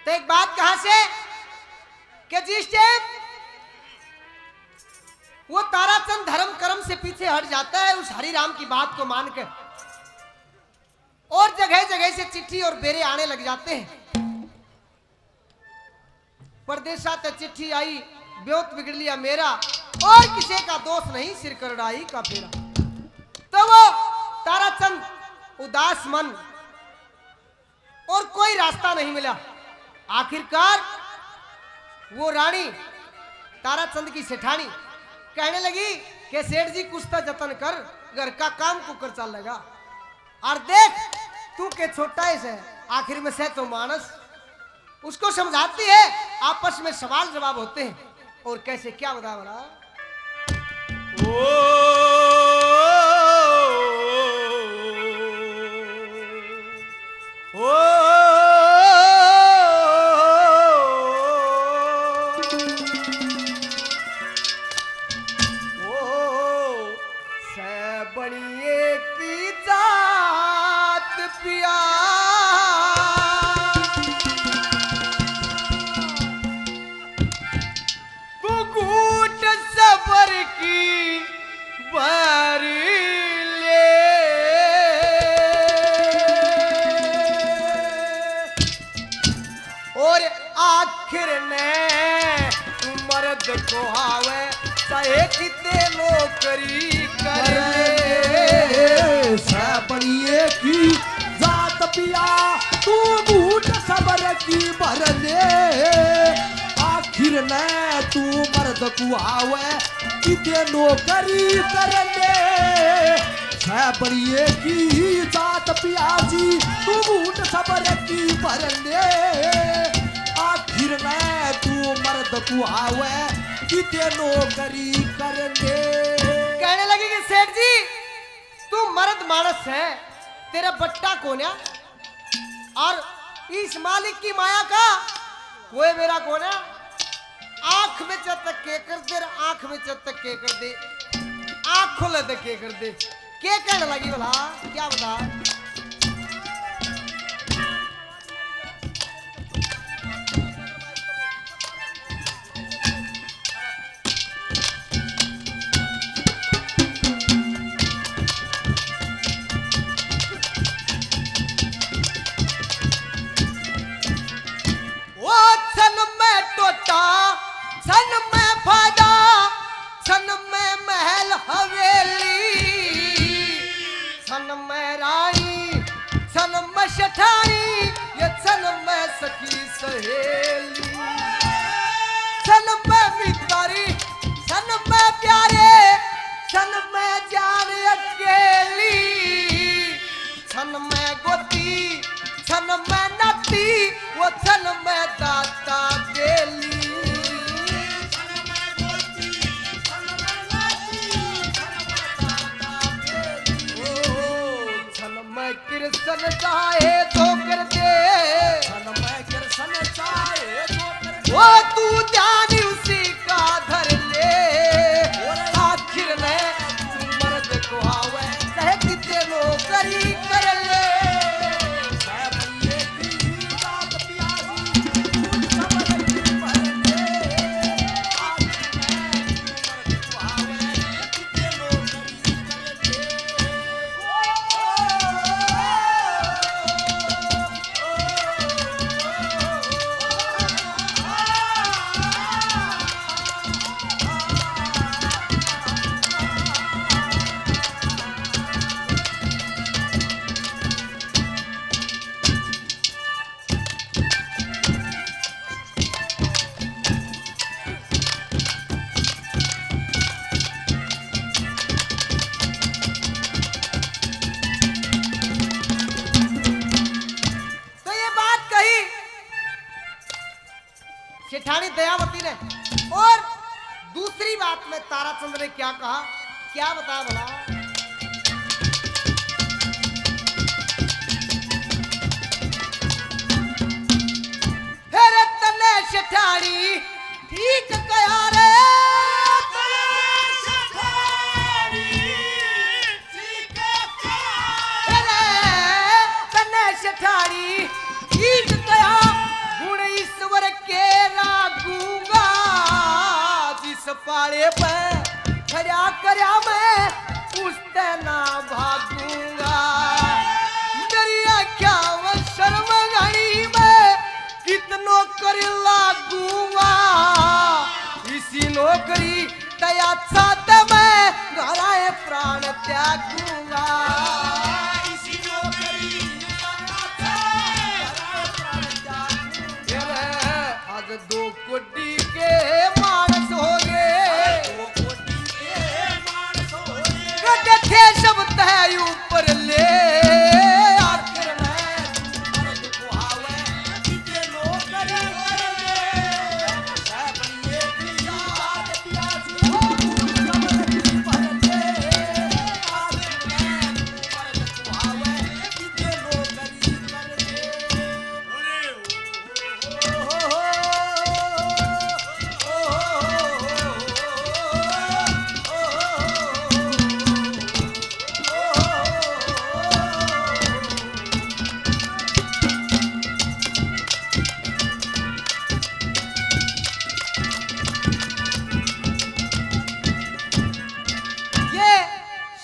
तो एक बात कहां से कि जिस टाइम वो ताराचंद धर्म कर्म से पीछे हट जाता है उस हरिराम की बात को मानकर, और जगह जगह से चिट्ठी और बेरे आने लग जाते हैं। परदेशा ते चिट्ठी आई, ब्योत बिगड़ लिया मेरा, और किसी का दोष नहीं, सिर करड़ाई का फेरा। तो वो ताराचंद उदास मन, और कोई रास्ता नहीं मिला। आखिरकार वो रानी ताराचंद की सेठानी कहने लगी कि सेठ जी कुछ तो जतन कर, घर का काम कुकर चल लगा, और देख तू के छोटा है, आखिर में से तो मानस। उसको समझाती है, आपस में सवाल जवाब होते हैं। और कैसे, क्या बता बड़ा बड़िए की जात पिया, तू घूट सबर की बारी ले, और आखिर ने मर्द को आवे चाहे कितने नौकरी करे, बड़िए की जात पिया तू घूट सबर की भर ले, आखिर ने तू मर्द को आवे किते नौकरी कर ले। बड़िए की जात पिया जी तू घूट सबर की भर ले, आखिर ने तू मर्द को आवे किते नौकरी कर ले। कहने लगी कि सेठ जी तू मर्द मानस है, तेरा बट्टा कौन है, और इस मालिक की माया का कोई मेरा कौन है। आंख में चतक के कर दे, आंख में चतक के कर दे, आंख खोले तो के कर दे। के कहने लगी भला, क्या बता। सन में फायदा, सन में महल हवेली, सन में रानी, सन में शठानी, ये सन में सखी सहेली, सन में मितारी, सन में प्यारे, सन में जान अकेली, सन में गोती, सन में नाती, वो सन में दाता बेली, कृष्ण चाहे तो कर दे, कृष्ण चाहे तो कर दे, वो तू ध्यान उसी का धर ले, आखिर में मर्द को आवे चाहे कितने नौकरी कर ले। सेठानी दयावती ने, और दूसरी बात में ताराचंद ने क्या कहा, क्या बताया भला। तने सेठानी ठीक कया रे, तने सेठानी ठीक कया, गुण वाले पे खड़ा करया मैं उसते ना भागूंगा। मेरी आँखों में शर्म गई मैं कितनो कर लागूंगा। इसी नौकरी तया साथ मैं घराए प्राण त्यागूंगा। इसी नौकरी आज 2 कोटी के मानस हो गए। गड्ढे थे सब तय ऊपर ले आखिर में मर्द को आवे जिते नौकरी कर ले। बनिए प्रिया प्यासी हो समझ पर ले आखिर में मर्द को आवे जिते नौकरी कर ले।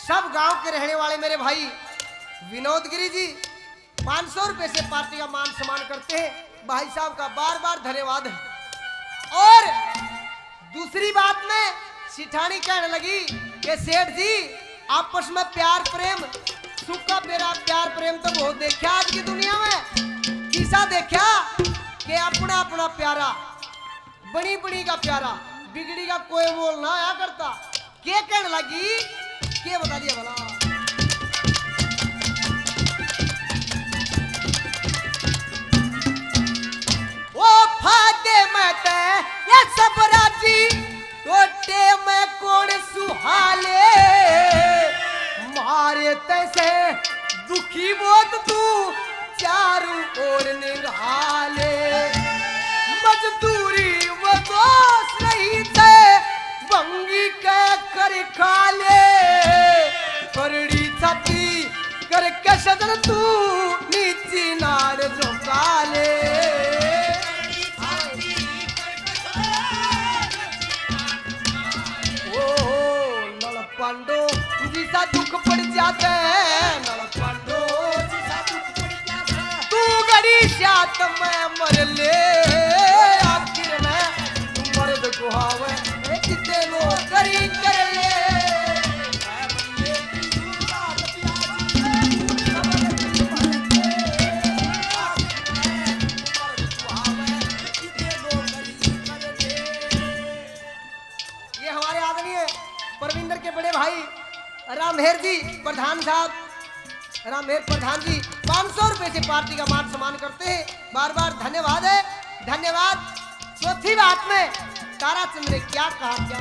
सब गांव के रहने वाले मेरे भाई विनोद गिरी जी 500 रुपए से पार्टी का मान सम्मान करते हैं। भाई साहब का बार बार धन्यवाद है। और दूसरी बात में सिठानी कहने लगी कि सेठ जी आपस में प्यार प्रेम सुखा पेरा प्यार प्रेम तो बहुत देखा आज की दुनिया में। किसा देखा कि अपना अपना प्यारा बनी बनी का प्यारा बिगड़ी का कोई मोल ना आया करता। के कहने लगी के बता दिया भला। वो फादे में ते ये सब राजी टोटे में कौन सुहाले। मारे तैसे दुखी बहुत तू चारों ओर निगाले। मजदूरी वो दोस्त नहीं थे बंगी के कर खाले। करड़ी छाती करके सदन तू नीची नार झोंकाले। ओ नल पांडो जिसा दुख पड़ जाते नल पांडो जिसा दुख पड़ जाते तू गड़ी साथ में मर ले। आखिर में मर्द को हावे कितने लोग करी कर ले। ये हमारे आदरणीय परविंदर के बड़े भाई रामहेर जी प्रधान साहब रामहेर प्रधान जी 500 रुपए से पार्टी का मान सम्मान करते हैं। बार बार धन्यवाद है धन्यवाद। चौथी बात में ताराचंद ने क्या कहा क्या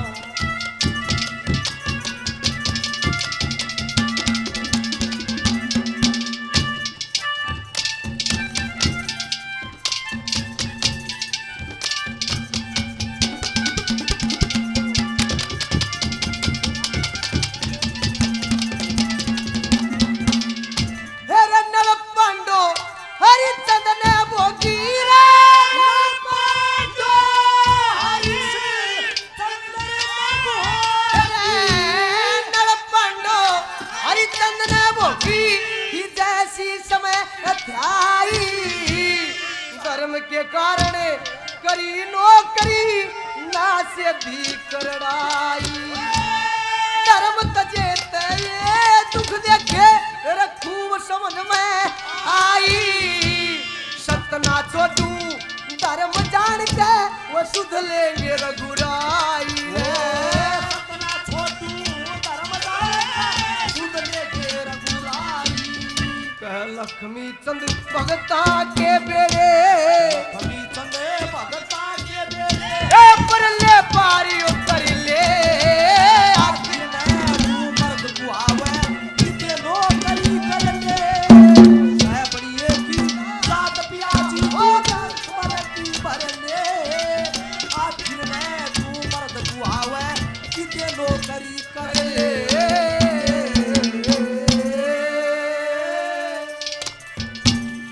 धर्म के कारण करी नौकरी ना से भी करड़ाई। धर्म तजे ये दुख देखे रखूब समझ में आई। सतना छोटू धर्म जान के वो सुध लेंगे रघुराई। सतना छोटू धर्म जान के सुध लेंगे रघुराई। कह लक्ष्मी चंद भगता के